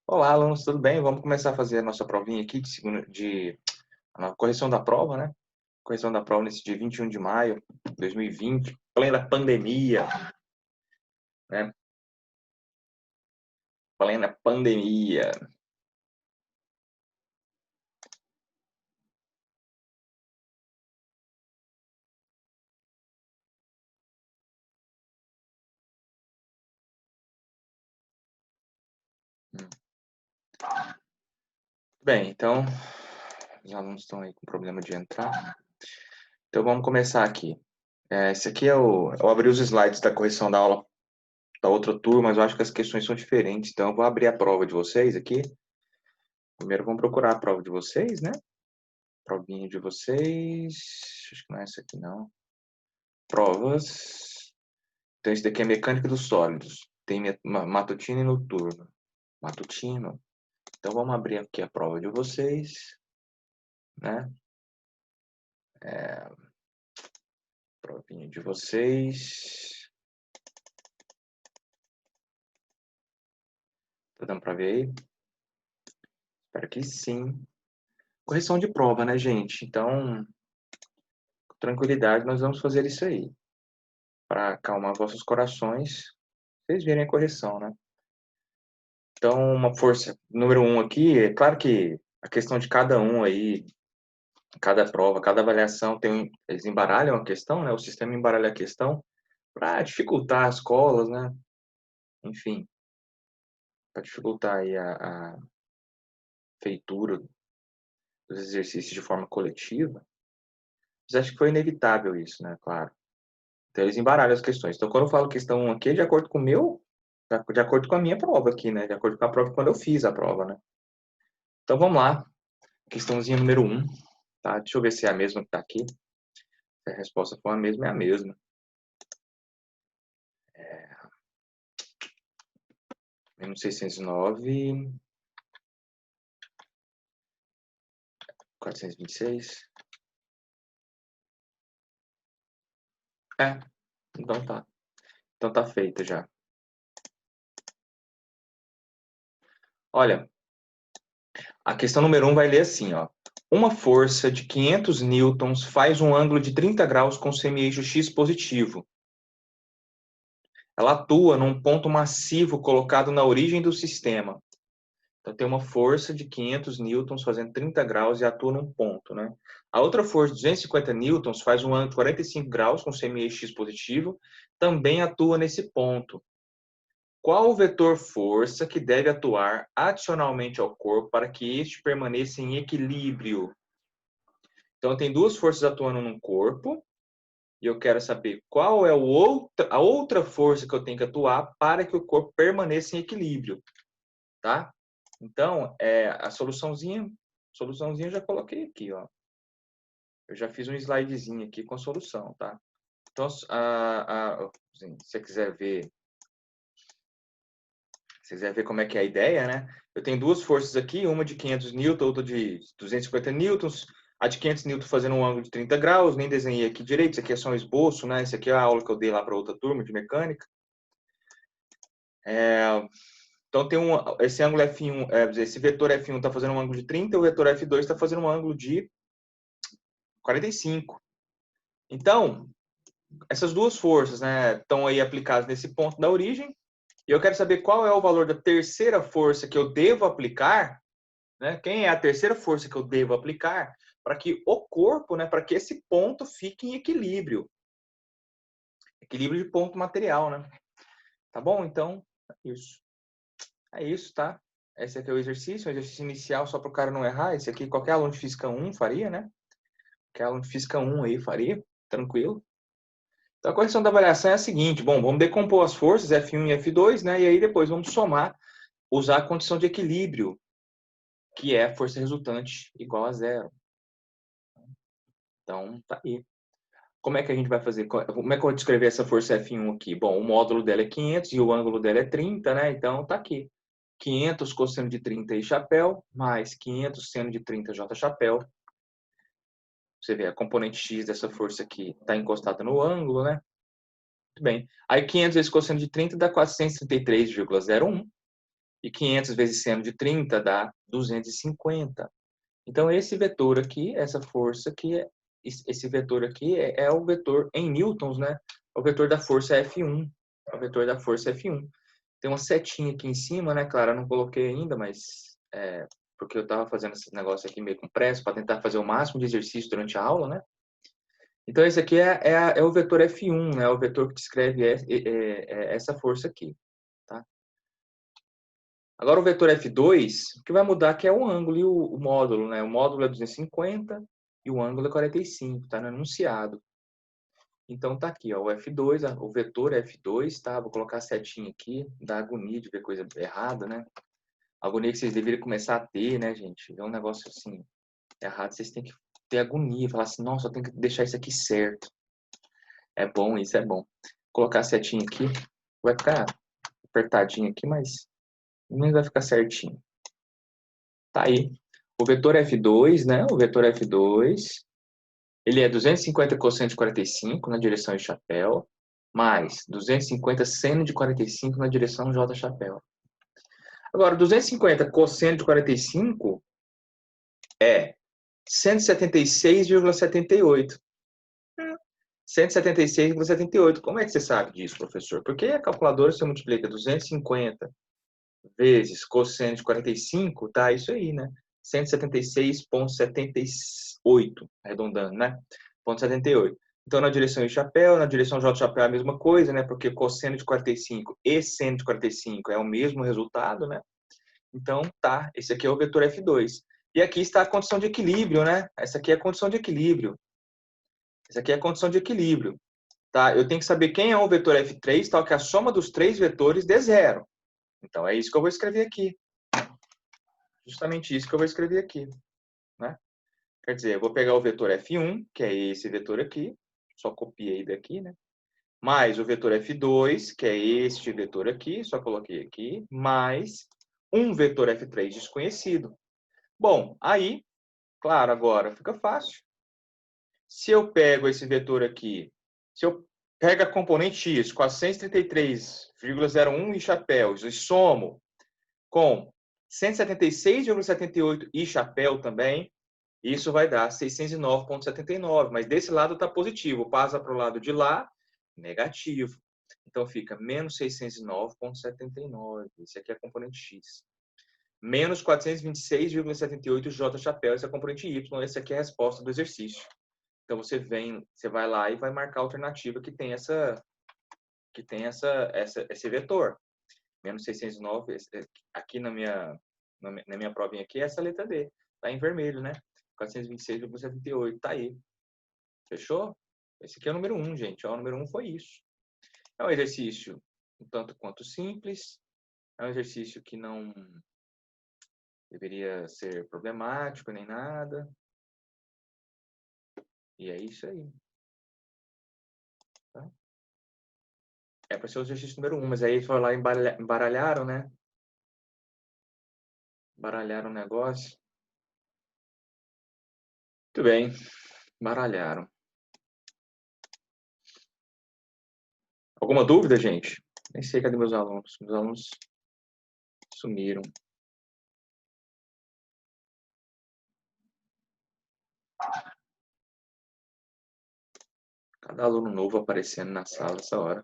Olá, alunos, tudo bem? Vamos começar a fazer a nossa provinha aqui a correção da prova, né? Correção da prova nesse dia 21 de maio de 2020, plena pandemia, né? Plena pandemia. Bem, então, os alunos estão aí com problema de entrar. Então, vamos começar aqui. Esse aqui eu abri os slides da correção da aula da outra turma, mas eu acho que as questões são diferentes. Então, eu vou abrir a prova de vocês aqui. Primeiro, vamos procurar a prova de vocês, né? Provinha de vocês. Acho que não é essa aqui, não. Provas. Então, esse daqui é mecânica dos sólidos. Tem matutino e noturno. Matutino. Então, vamos abrir aqui a prova de vocês, né? Provinha de vocês. Tá dando para ver aí? Espero que sim. Correção de prova, né, gente? Então, com tranquilidade, nós vamos fazer isso aí. Para acalmar vossos corações, vocês verem a correção, né? Então, uma força número 1 aqui, é claro que a questão de cada um aí, cada prova, cada avaliação eles embaralham a questão, né? O sistema embaralha a questão para dificultar as colas, né? Enfim, para dificultar aí a feitura dos exercícios de forma coletiva. Mas acho que foi inevitável isso, né? Claro. Então eles embaralham as questões. Então quando eu falo questão 1 aqui, é de acordo com o meu, de acordo com a minha prova aqui, né? De acordo com a prova quando eu fiz a prova, né? Então vamos lá. Questãozinha número 1, tá? Deixa eu ver se é a mesma que está aqui. Se a resposta for a mesma, é a mesma. 1609, 426. É, então tá. Então tá feita já. Olha, a questão número 1 vai ler assim, ó. Uma força de 500 newtons faz um ângulo de 30 graus com semi-eixo X positivo. Ela atua num ponto massivo colocado na origem do sistema. Então tem uma força de 500 newtons fazendo 30 graus e atua num ponto, né? A outra força de 250 newtons faz um ângulo de 45 graus com semi-eixo X positivo, também atua nesse ponto. Qual o vetor força que deve atuar adicionalmente ao corpo para que este permaneça em equilíbrio? Então, tem duas forças atuando num corpo e eu quero saber qual é a outra força que eu tenho que atuar para que o corpo permaneça em equilíbrio, tá? Então, a soluçãozinha eu já coloquei aqui, ó. Eu já fiz um slidezinho aqui com a solução, tá? Então, se você quiser ver como é que é a ideia, né? Eu tenho duas forças aqui, uma de 500 newtons, outra de 250 newtons. A de 500 newtons fazendo um ângulo de 30 graus, nem desenhei aqui direito, isso aqui é só um esboço, né? Isso aqui é a aula que eu dei lá para outra turma de mecânica. Então, esse ângulo F1, esse vetor F1 está fazendo um ângulo de 30, o vetor F2 está fazendo um ângulo de 45. Então, essas duas forças, né, estão aí aplicadas nesse ponto da origem, e eu quero saber qual é o valor da terceira força que eu devo aplicar, né? Quem é a terceira força que eu devo aplicar para que o corpo, né, para que esse ponto fique em equilíbrio. Equilíbrio de ponto material, né? Tá bom? Então, é isso. É isso, tá? Esse aqui é o exercício inicial, só para o cara não errar. Esse aqui qualquer aluno de Física 1 faria, né? Qualquer aluno de Física 1 aí faria, tranquilo. Então, a correção da avaliação é a seguinte. Bom, vamos decompor as forças, F1 e F2, né? E aí depois vamos somar, usar a condição de equilíbrio, que é a força resultante igual a zero. Então, tá aí. Como é que a gente vai fazer? Como é que eu vou descrever essa força F1 aqui? Bom, o módulo dela é 500 e o ângulo dela é 30, né? Então, tá aqui. 500 cosseno de 30 e chapéu, mais 500 seno de 30 J chapéu. Você vê, a componente X dessa força aqui está encostada no ângulo, né? Muito bem. Aí 500 vezes cosseno de 30 dá 433,01. E 500 vezes seno de 30 dá 250. Então, esse vetor aqui, essa força aqui, esse vetor aqui é o vetor em newtons, né? É o vetor da força F1. É o vetor da força F1. Tem uma setinha aqui em cima, né? Claro, eu não coloquei ainda, mas porque eu estava fazendo esse negócio aqui meio com pressa para tentar fazer o máximo de exercício durante a aula, né? Então, esse aqui é o vetor F1, né? O vetor que descreve essa força aqui, tá? Agora, o vetor F2, o que vai mudar aqui é o ângulo e o módulo, né? O módulo é 250 e o ângulo é 45, tá no enunciado. Então, tá aqui, ó, o F2, o vetor F2, tá? Vou colocar a setinha aqui, dá agonia de ver coisa errada, né? Agonia que vocês deveriam começar a ter, né, gente? É um negócio assim, errado, vocês têm que ter agonia, falar assim, nossa, eu tenho que deixar isso aqui certo. É bom, isso é bom. Vou colocar a setinha aqui, vai ficar apertadinho aqui, mas não vai ficar certinho. Tá aí. O vetor F2, né? O vetor F2, ele é 250 cosseno de 45 na direção de chapéu, mais 250 seno de 45 na direção J chapéu. Agora, 250 cosseno de 45 é 176,78. 176,78. Como é que você sabe disso, professor? Porque a calculadora você multiplica 250 vezes cosseno de 45, tá isso aí, né? 176,78, arredondando, né? 0,78. Então, na direção de chapéu, na direção J chapéu é a mesma coisa, né? Porque cosseno de 45 e seno de 45 é o mesmo resultado, né? Então, tá, esse aqui é o vetor F2. E aqui está a condição de equilíbrio, né? Essa aqui é a condição de equilíbrio. Essa aqui é a condição de equilíbrio. Tá? Eu tenho que saber quem é o vetor F3, tal que a soma dos três vetores dê zero. Então, é isso que eu vou escrever aqui. Justamente isso que eu vou escrever aqui. Né? Quer dizer, eu vou pegar o vetor F1, que é esse vetor aqui, só copiei daqui, né? Mais o vetor F2, que é este vetor aqui, só coloquei aqui, mais um vetor F3 desconhecido. Bom, aí, claro, agora fica fácil. Se eu pego esse vetor aqui, se eu pego a componente x, 433,01 e chapéus, e somo com 176,78 e chapéu também, isso vai dar 609,79. Mas desse lado está positivo, passa para o lado de lá, negativo. Então fica menos 609,79. Esse aqui é a componente x. Menos 426,78 j chapéu, esse é a componente y. Essa aqui é a resposta do exercício. Então você vai lá e vai marcar a alternativa que tem esse vetor. Menos 609, aqui na minha provinha aqui, é essa letra D. Tá em vermelho, né? 426,78, tá aí. Fechou? Esse aqui é o número 1, gente. O número 1 foi isso. É um exercício um tanto quanto simples. É um exercício que não deveria ser problemático nem nada. E é isso aí. Tá? É para ser o exercício número 1, mas aí eles foram lá e embaralharam, né? Baralharam o negócio. Muito bem. Baralharam. Alguma dúvida, gente? Nem sei cadê meus alunos. Meus alunos sumiram. Cada aluno novo aparecendo na sala essa hora.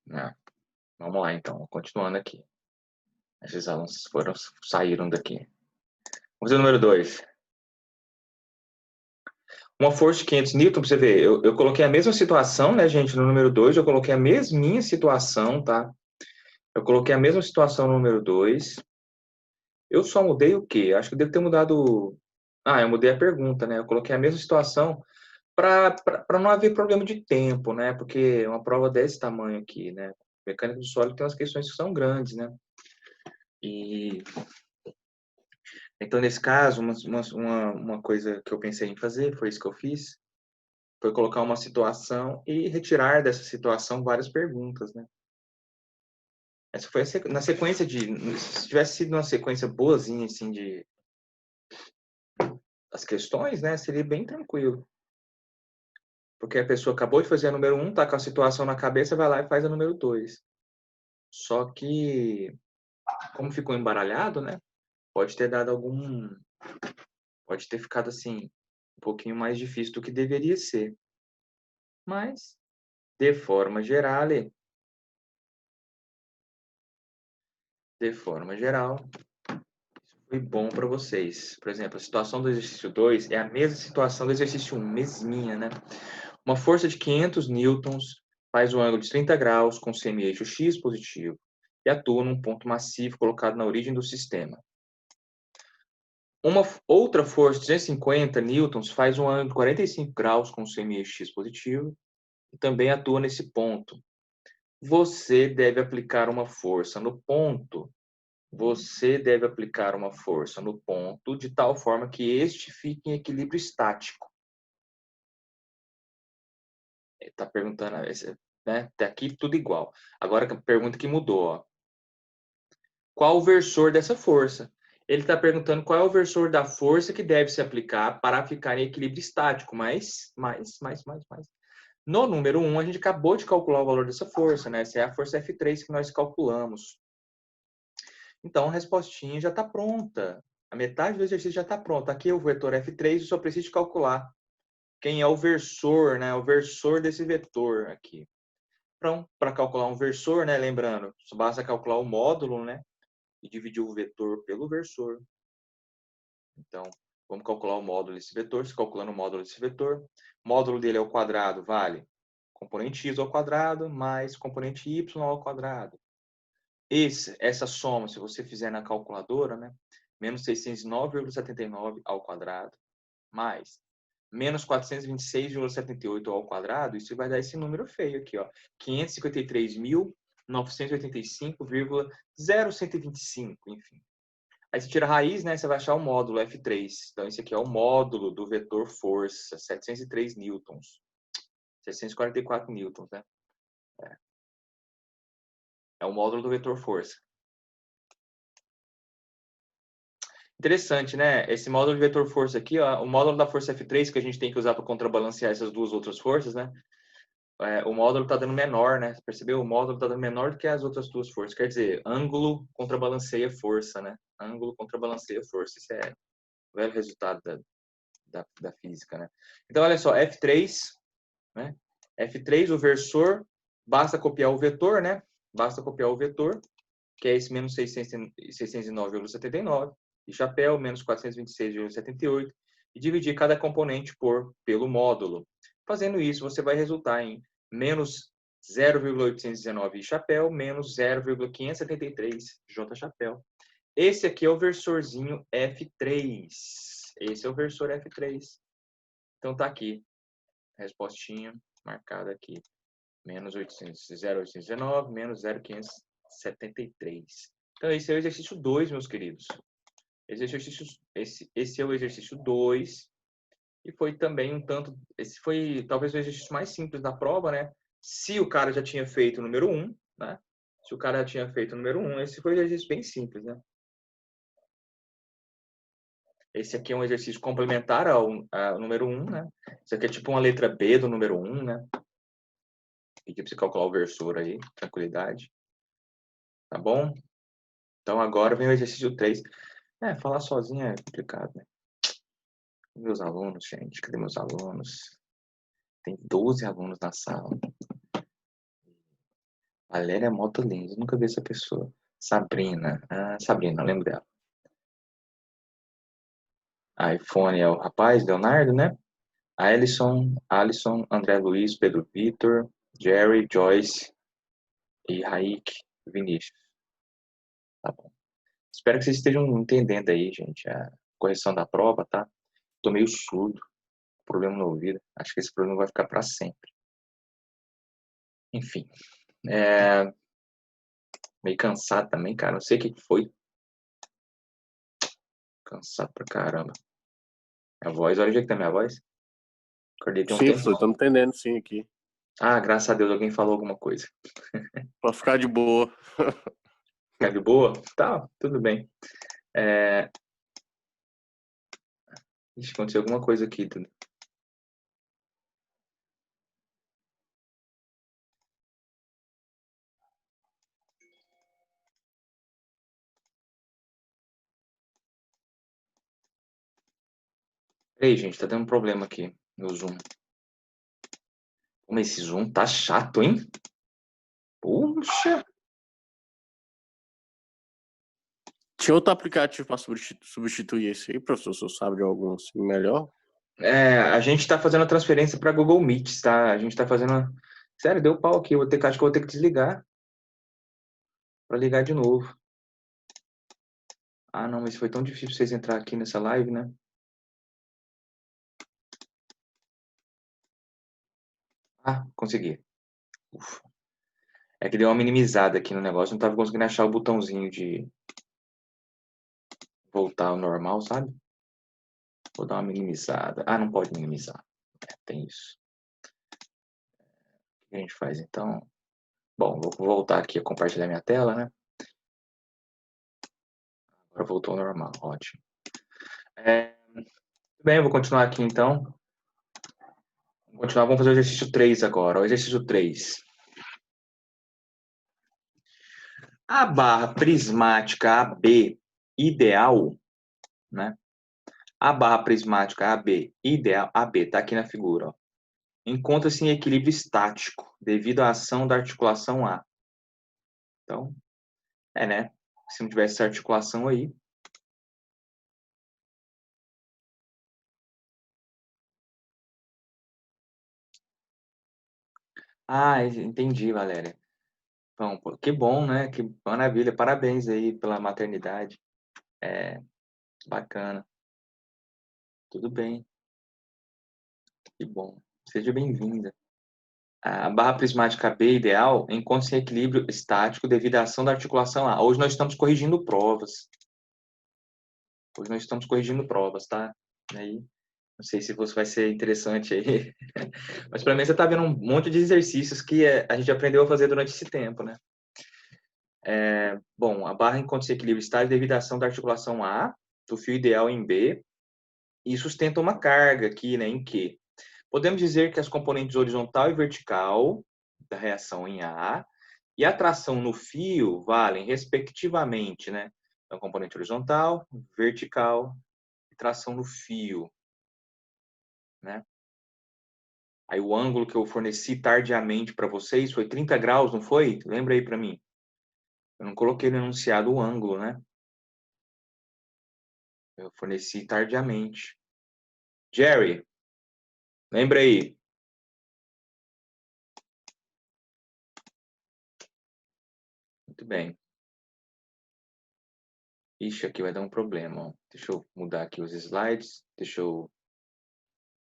Ah, vamos lá, então. Continuando aqui. Esses alunos saíram daqui. Vamos ver o número 2. Uma força de 500 newton, pra você ver. Eu coloquei a mesma situação, né, gente? No número 2, eu coloquei a mesminha situação, tá? Eu coloquei a mesma situação no número 2. Eu só mudei o quê? Acho que eu devo ter mudado... Ah, eu mudei a pergunta, né? Eu coloquei a mesma situação para não haver problema de tempo, né? Porque uma prova desse tamanho aqui, né? Mecânica do sólido tem umas questões que são grandes, né? E então, nesse caso, uma coisa que eu pensei em fazer, foi isso que eu fiz, foi colocar uma situação e retirar dessa situação várias perguntas, né? Essa foi na sequência de... Se tivesse sido uma sequência boazinha, assim, as questões, né? Seria bem tranquilo. Porque a pessoa acabou de fazer a número 1, tá com a situação na cabeça, vai lá e faz a número 2. Só que, como ficou embaralhado, né? Pode ter dado algum... Pode ter ficado, assim, um pouquinho mais difícil do que deveria ser. Mas, de forma geral, foi bom para vocês. Por exemplo, a situação do exercício 2 é a mesma situação do exercício 1, mesminha, né? Uma força de 500 newtons faz um ângulo de 30 graus com semi-eixo X positivo e atua num ponto massivo colocado na origem do sistema. Uma outra força de 250 newtons faz um ângulo de 45 graus com semi-eixo X positivo e também atua nesse ponto. Você deve aplicar uma força no ponto. Você deve aplicar uma força no ponto de tal forma que este fique em equilíbrio estático. Ele está perguntando, né? Até aqui tudo igual. Agora a pergunta que mudou, ó. Qual o versor dessa força? Ele está perguntando qual é o versor da força que deve se aplicar para ficar em equilíbrio estático, mas. No número 1, a gente acabou de calcular o valor dessa força, né? Essa é a força F3 que nós calculamos. Então, a respostinha já está pronta. A metade do exercício já está pronta. Aqui é o vetor F3, eu só preciso calcular quem é o versor, né? O versor desse vetor aqui. Então, para calcular um versor, né? Lembrando, só basta calcular o módulo, né? E dividir o vetor pelo versor. Então, vamos calcular o módulo desse vetor. Se calculando o módulo desse vetor, o módulo dele ao quadrado vale componente x ao quadrado mais componente y ao quadrado. Essa soma, se você fizer na calculadora, né? Menos 609,79 ao quadrado, mais menos 426,78 ao quadrado, isso vai dar esse número feio aqui, ó. 553.985,0125, enfim. Aí você tira a raiz, né? Você vai achar o módulo F3. Então, esse aqui é o módulo do vetor força, 703 newtons. 744 newtons, né? É o módulo do vetor força. Interessante, né? Esse módulo de vetor força aqui, ó, o módulo da força F3 que a gente tem que usar para contrabalancear essas duas outras forças, né? O módulo está dando menor, né? Você percebeu? O módulo está dando menor do que as outras duas forças. Quer dizer, ângulo contrabalanceia força, né? Ângulo contrabalanceia força. Isso é o velho resultado da física, né? Então, olha só, F3, né? F3, o versor, basta copiar o vetor, né? Basta copiar o vetor, que é esse menos 609,79, e chapéu, menos 426,78, e dividir cada componente pelo módulo. Fazendo isso, você vai resultar em menos 0,819 chapéu, menos 0,573 J chapéu. Esse aqui é o versorzinho F3. Esse é o versor F3. Então tá aqui, respostinha marcada aqui. Menos 0,819, menos 0,573. Então, esse é o exercício 2, meus queridos. Esse é o exercício 2. E foi também um tanto... Esse foi talvez o exercício mais simples da prova, né? Se o cara já tinha feito o número 1, né? Se o cara já tinha feito o número 1, esse foi um exercício bem simples, né? Esse aqui é um exercício complementar ao número 1, né? Isso aqui é tipo uma letra B do número 1, né? Pedi para você calcular o versor aí, tranquilidade. Tá bom? Então agora vem o exercício 3. Falar sozinho é complicado, né? Meus alunos, gente, cadê meus alunos? Tem 12 alunos na sala. Valéria Motolins, nunca vi essa pessoa. Sabrina, Sabrina, lembro dela. iPhone é o rapaz, Leonardo, né? Alisson, André Luiz, Pedro Vitor, Jerry, Joyce e Raik, Vinícius. Tá bom. Espero que vocês estejam entendendo aí, gente, a correção da prova, tá? Tô meio surdo, problema no ouvido. Acho que esse problema vai ficar para sempre. Enfim, meio cansado também, cara. Não sei o que foi. Cansado pra caramba. Minha voz, olha o jeito que tá minha voz. Acordei tem um Sim, tempo. Flor, estamos entendendo sim aqui. Graças a Deus alguém falou alguma coisa. Pra ficar de boa. Tá de boa? Tá, tudo bem. Ixi, aconteceu alguma coisa aqui. Ei, gente, tá dando um problema aqui no Zoom. Como esse Zoom tá chato, hein? Puxa! Tinha outro aplicativo para substituir esse aí, professor? O senhor sabe de algum assim, melhor? A gente tá fazendo a transferência para Google Meet, tá? A gente tá fazendo. Sério, deu pau aqui. Acho que eu vou ter que desligar para ligar de novo. Ah, não, mas foi tão difícil vocês entrar aqui nessa live, né? Ah, consegui. Ufa. É que deu uma minimizada aqui no negócio, não tava conseguindo achar o botãozinho de voltar ao normal, sabe? Vou dar uma minimizada. Ah, não pode minimizar. Tem isso. O que a gente faz então? Bom, vou voltar aqui a compartilhar minha tela, né? Agora voltou ao normal, ótimo. Tudo bem, eu vou continuar aqui então. Vamos continuar, vamos fazer o exercício 3 agora. O exercício 3. A barra prismática AB ideal, né? A barra prismática AB ideal, AB, está aqui na figura, ó, encontra-se em equilíbrio estático devido à ação da articulação A. Então, né? Se não tivesse essa articulação aí. Ah, entendi, Valéria. Bom, que bom, né? Que maravilha. Parabéns aí pela maternidade. É, bacana. Tudo bem. Que bom. Seja bem-vinda. A barra prismática B ideal encontra-se em equilíbrio estático devido à ação da articulação A. Hoje nós estamos corrigindo provas. Hoje nós estamos corrigindo provas, tá? Aí, não sei se você vai ser interessante aí. Mas para mim você está vendo um monte de exercícios que a gente aprendeu a fazer durante esse tempo, né? Bom, a barra encontra-se em equilíbrio estático devido à ação da articulação A, do fio ideal em B, e sustenta uma carga aqui, né, em Q. Podemos dizer que as componentes horizontal e vertical da reação em A e a tração no fio valem, respectivamente, né? Então, componente horizontal, vertical e tração no fio, né? Aí o ângulo que eu forneci tardiamente para vocês foi 30 graus, não foi? Lembra aí para mim. Eu não coloquei no enunciado o ângulo, né? Eu forneci tardiamente. Jerry, lembra aí. Muito bem. Ixi, aqui vai dar um problema. Ó. Deixa eu mudar aqui os slides. Deixa eu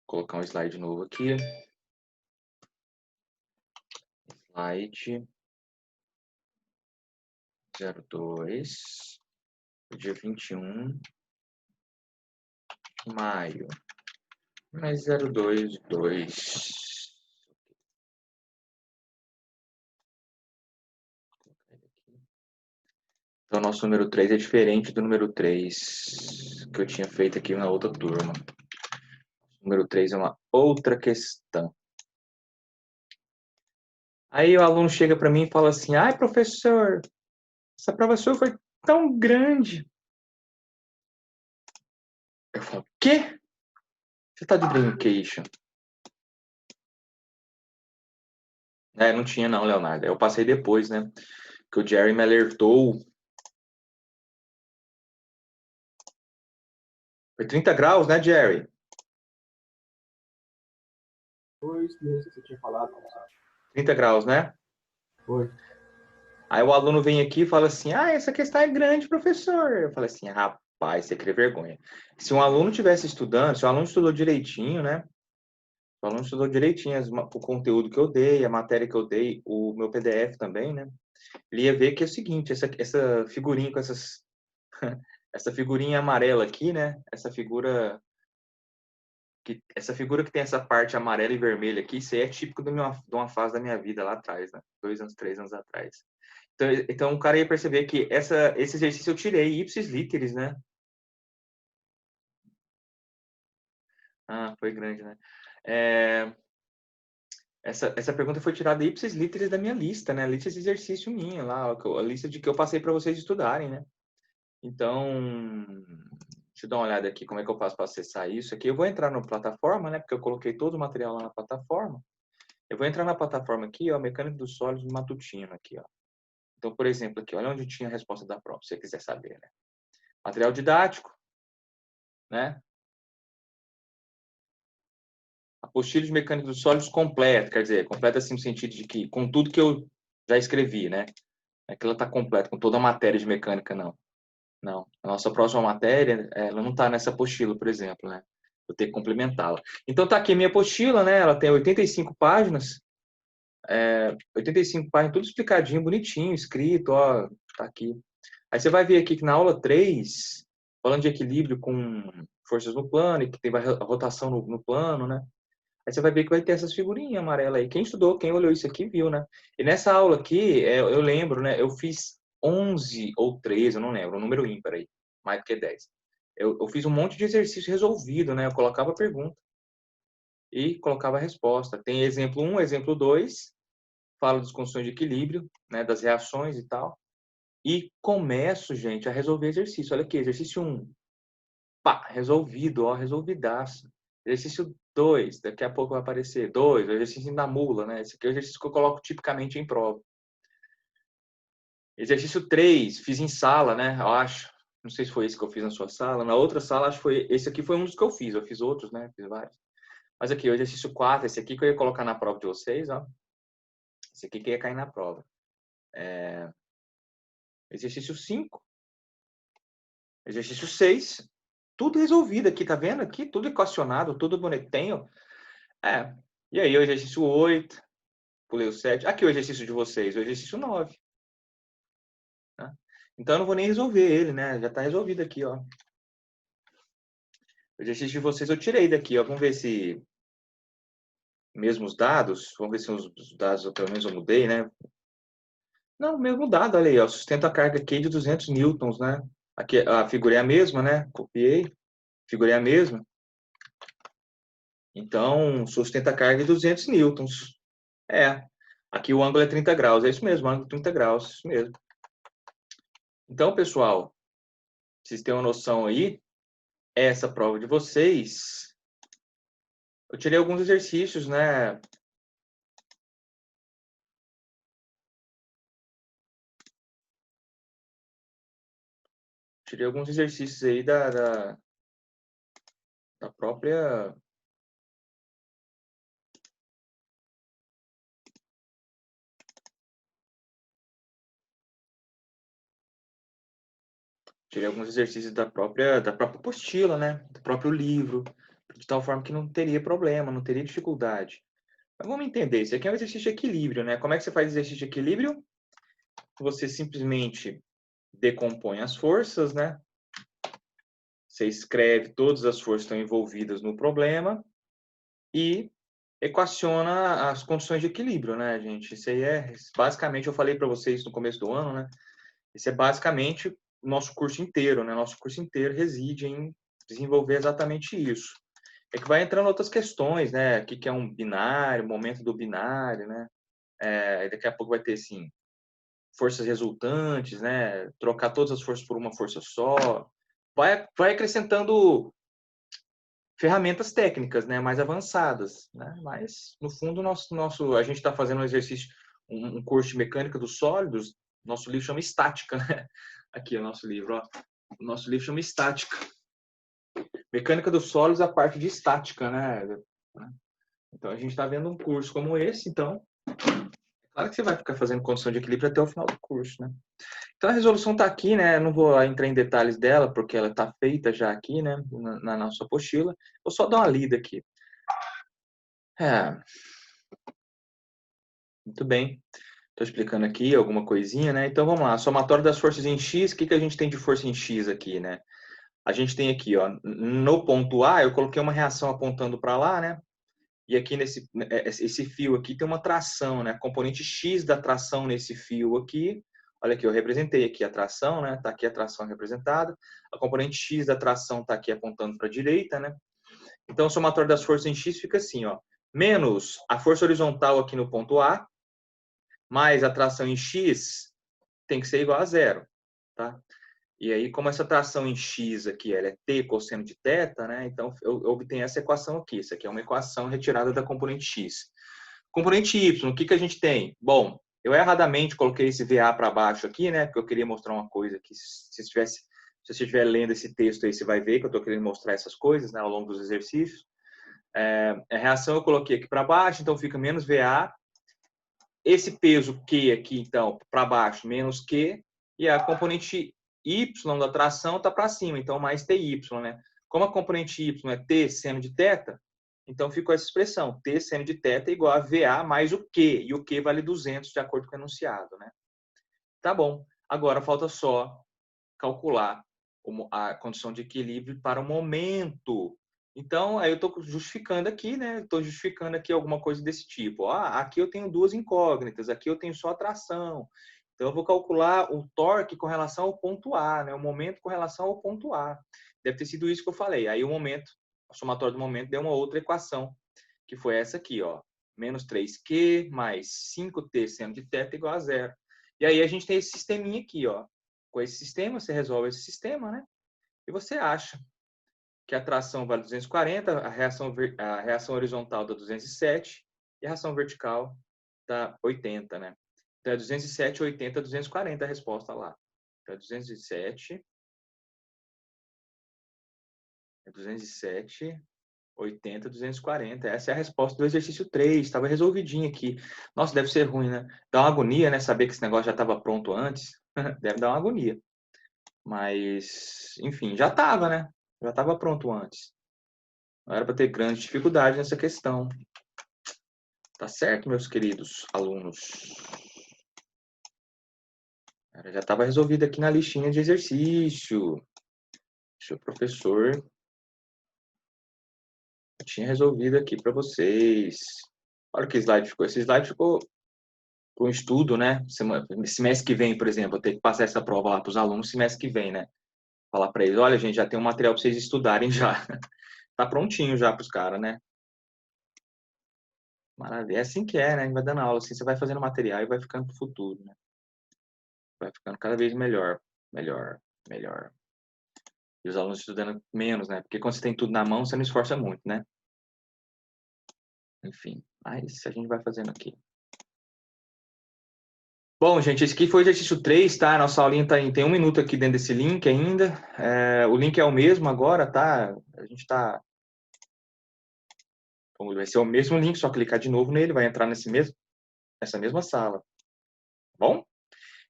colocar um slide novo aqui. Slide 02, dia 21 de maio. Mais 022. Então, nosso número 3 é diferente do número 3 que eu tinha feito aqui na outra turma. O número 3 é uma outra questão. Aí o aluno chega para mim e fala assim: ai, professor, essa prova sua foi tão grande. Eu falo: quê? Você está de brincation? Não tinha não, Leonardo. Eu passei depois, né? Que o Jerry me alertou. Foi 30 graus, né, Jerry? Foi isso mesmo que você tinha falado. 30 graus, né? Foi. Aí o aluno vem aqui e fala assim: ah, essa questão é grande, professor. Eu falei assim: rapaz, você cria vergonha. Se um aluno tivesse estudando, se o aluno estudou direitinho, né? Se o aluno estudou direitinho o conteúdo que eu dei, a matéria que eu dei, o meu PDF também, né? Ele ia ver que é o seguinte: essa figurinha com essas. Essa figurinha amarela aqui, né? Essa figura que tem essa parte amarela e vermelha aqui, isso aí é típico de uma fase da minha vida lá atrás, né? 2 anos, 3 anos atrás. Então o cara ia perceber que esse exercício eu tirei ipsis literis, né? Ah, foi grande, né? Essa pergunta foi tirada ipsis literis da minha lista, né? A lista de exercício minha lá, a lista de que eu passei para vocês estudarem, né? Então, deixa eu dar uma olhada aqui como é que eu faço para acessar isso aqui. Eu vou entrar na plataforma, né? Porque eu coloquei todo o material lá na plataforma. Eu vou entrar na plataforma aqui, ó, Mecânica dos Sólidos Matutino aqui, ó. Então, por exemplo, aqui, olha onde tinha a resposta da prova, se você quiser saber, né? Material didático, né? Apostila de Mecânica dos Sólidos completa, quer dizer, completa assim no sentido de que com tudo que eu já escrevi, né? Não é que ela está completa com toda a matéria de mecânica, não. Não. A nossa próxima matéria, ela não está nessa apostila, por exemplo, né? Vou ter que complementá-la. Então tá aqui a minha apostila, né? Ela tem 85 páginas. 85 páginas, tudo explicadinho, bonitinho, escrito, ó, tá aqui. Aí você vai ver aqui que na aula 3, falando de equilíbrio com forças no plano, e que tem a rotação no plano, né? Aí você vai ver que vai ter essas figurinhas amarelas aí. Quem estudou, quem olhou isso aqui, viu, né? E nessa aula aqui, eu lembro, né? Eu fiz 11 ou 13, eu não lembro, um número ímpar aí, mais do que 10. Eu fiz um monte de exercício resolvido, né? Eu colocava a pergunta e colocava a resposta. Tem exemplo 1, exemplo 2, falo das condições de equilíbrio, né? Das reações e tal. E começo, gente, a resolver exercício. Olha aqui, exercício 1. Pá, resolvido, ó, resolvidaço. Exercício 2, daqui a pouco vai aparecer. 2, o exercício da mula, né? Esse aqui é o exercício que eu coloco tipicamente em prova. Exercício 3, fiz em sala, né? Eu acho. Não sei se foi esse que eu fiz na sua sala. Na outra sala, acho que foi. Esse aqui foi um dos que eu fiz. Eu fiz outros, né? Fiz vários. Mas aqui, o exercício 4, esse aqui que eu ia colocar na prova de vocês, ó. Esse aqui que ia cair na prova. Exercício 5. Exercício 6. Tudo resolvido aqui, tá vendo? Aqui, tudo equacionado, tudo bonitinho. E aí, o exercício 8. Pulei o 7. Aqui o exercício de vocês, o exercício 9. Né? Então, eu não vou nem resolver ele, né? Já está resolvido aqui, ó. O exercício de vocês eu tirei daqui, ó. Vamos ver se... Mesmos dados. Vamos ver se os dados, eu, pelo menos, eu mudei, né? Não, mesmo dado, olha aí, ó. Sustenta a carga aqui de 200 newtons, né? Aqui, a figura é a mesma, né? Copiei. Figura é a mesma. Então, sustenta a carga de 200 newtons. Aqui o ângulo é 30 graus. É isso mesmo, ângulo 30 graus. Isso mesmo. Então, pessoal, vocês têm uma noção aí, essa prova de vocês, eu tirei alguns exercícios, né? Tirei alguns exercícios aí da própria... Tirei alguns exercícios da própria apostila, né? Do próprio livro, de tal forma que não teria problema, não teria dificuldade. Mas vamos entender, isso aqui é um exercício de equilíbrio, né? Como é que você faz exercício de equilíbrio? Você simplesmente decompõe as forças, né? Você escreve todas as forças que estão envolvidas no problema e equaciona as condições de equilíbrio, né, gente? Isso aí basicamente, eu falei para vocês no começo do ano, né? Isso é basicamente o nosso curso inteiro, né? Nosso curso inteiro reside em desenvolver exatamente isso. É que vai entrando outras questões, né? O que é um binário, momento do binário, né? Daqui a pouco vai ter, assim, forças resultantes, né? Trocar todas as forças por uma força só. Vai acrescentando ferramentas técnicas, né, mais avançadas, né? Mas no fundo a gente está fazendo um exercício, um curso de mecânica dos sólidos. Nosso livro chama Estática, né? Aqui é o nosso livro, ó. O nosso livro chama Estática. Mecânica dos sólidos, a parte de estática, né? Então a gente está vendo um curso como esse, então claro que você vai ficar fazendo condição de equilíbrio até o final do curso, né? Então a resolução está aqui, né? Não vou entrar em detalhes dela, porque ela está feita já aqui, né? Na nossa apostila. Vou só dar uma lida aqui. Muito bem. Estou explicando aqui alguma coisinha, né? Então vamos lá. Somatório das forças em X. O que a gente tem de força em X aqui, né? A gente tem aqui, ó, no ponto A, eu coloquei uma reação apontando para lá, né? E aqui esse fio aqui tem uma tração, né? Componente X da tração nesse fio aqui, Olha aqui, eu representei aqui a tração, né? Tá aqui a tração representada. A componente X da tração tá aqui apontando para a direita, né? Então, o somatório das forças em X fica assim, ó. Menos a força horizontal aqui no ponto A, mais a tração em X, tem que ser igual a zero, tá? E aí, como essa tração em X aqui, ela é T cosseno de θ, né? Então, eu obtenho essa equação aqui. Isso aqui é uma equação retirada da componente X. Componente Y, o que a gente tem? Bom, eu erradamente coloquei esse VA para baixo aqui, né? Porque eu queria mostrar uma coisa que, se você estiver lendo esse texto aí, você vai ver que eu estou querendo mostrar essas coisas, né? Ao longo dos exercícios. A reação eu coloquei aqui para baixo, então fica menos VA. Esse peso Q aqui, então, para baixo, menos Q. E a componente Y da tração está para cima, então mais TY, né? Como a componente Y é T seno de θ, então ficou essa expressão, T seno de θ igual a VA mais o Q, e o Q vale 200 de acordo com o enunciado, né? Tá bom, agora falta só calcular a condição de equilíbrio para o momento. Então, aí eu estou justificando aqui, né? Estou justificando aqui alguma coisa desse tipo. Aqui eu tenho duas incógnitas, aqui eu tenho só a tração. Então, eu vou calcular o torque com relação ao ponto A, né? O momento com relação ao ponto A. Deve ter sido isso que eu falei. Aí o momento, o somatório do momento deu uma outra equação, que foi essa aqui, ó. Menos 3Q mais 5T seno de θ igual a zero. E aí a gente tem esse sisteminha aqui, ó. Com esse sistema, você resolve esse sistema, né? E você acha que a tração vale 240, a reação horizontal dá 207 e a reação vertical dá 80, né? Então é 207, 80, 240 a resposta lá. Então é 207, 80, 240. Essa é a resposta do exercício 3. Estava resolvidinho aqui. Nossa, deve ser ruim, né? Dá uma agonia, né? Saber que esse negócio já estava pronto antes. Deve dar uma agonia. Mas, enfim, já estava, né? Já estava pronto antes. Não era para ter grande dificuldade nessa questão. Tá certo, meus queridos alunos? Já estava resolvido aqui na listinha de exercício. O professor tinha resolvido aqui para vocês. Olha que slide ficou. Esse slide ficou para um estudo, né? Semestre que vem, por exemplo, eu tenho que passar essa prova lá para os alunos semestre que vem, né? Falar para eles, olha, gente, já tem um material para vocês estudarem já. Tá prontinho já para os caras, né? Maravilha. É assim que é, né? Vai dando aula, assim, você vai fazendo material e vai ficando pro futuro, né? Vai ficando cada vez melhor, melhor, melhor. E os alunos estudando menos, né? Porque quando você tem tudo na mão, você não esforça muito, né? Enfim, mas a gente vai fazendo aqui. Bom, gente, esse aqui foi o exercício 3, tá? Nossa aulinha tem 1 minuto aqui dentro desse link ainda. O link é o mesmo agora, tá? A gente tá... Vai ser o mesmo link, só clicar de novo nele, vai entrar nessa mesma sala. Bom?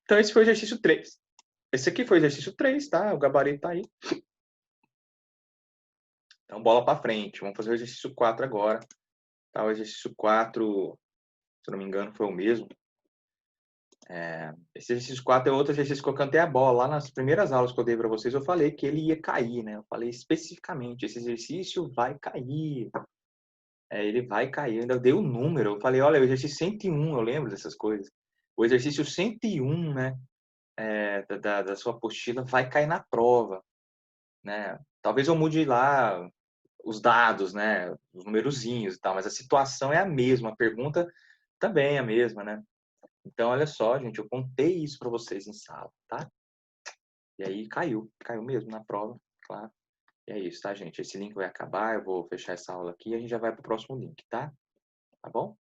Então, esse foi o exercício 3. Esse aqui foi o exercício 3, tá? O gabarito tá aí. Então, bola para frente. Vamos fazer o exercício 4 agora. Tá? O exercício 4, se não me engano, foi o mesmo. Esse exercício 4 é outro exercício que eu cantei a bola. Lá nas primeiras aulas que eu dei para vocês, eu falei que ele ia cair, né? Eu falei especificamente, esse exercício vai cair. Ele vai cair. Eu ainda dei o número. Eu falei, olha, o exercício 101, eu lembro dessas coisas. O exercício 101, né? Da sua apostila vai cair na prova, né? Talvez eu mude lá os dados, né? Os numerozinhos e tal, mas a situação é a mesma, a pergunta também é a mesma, né? Então, olha só, gente, eu contei isso para vocês em sala, tá? E aí caiu mesmo na prova, claro. E é isso, tá, gente? Esse link vai acabar, eu vou fechar essa aula aqui e a gente já vai para o próximo link, tá? Tá bom?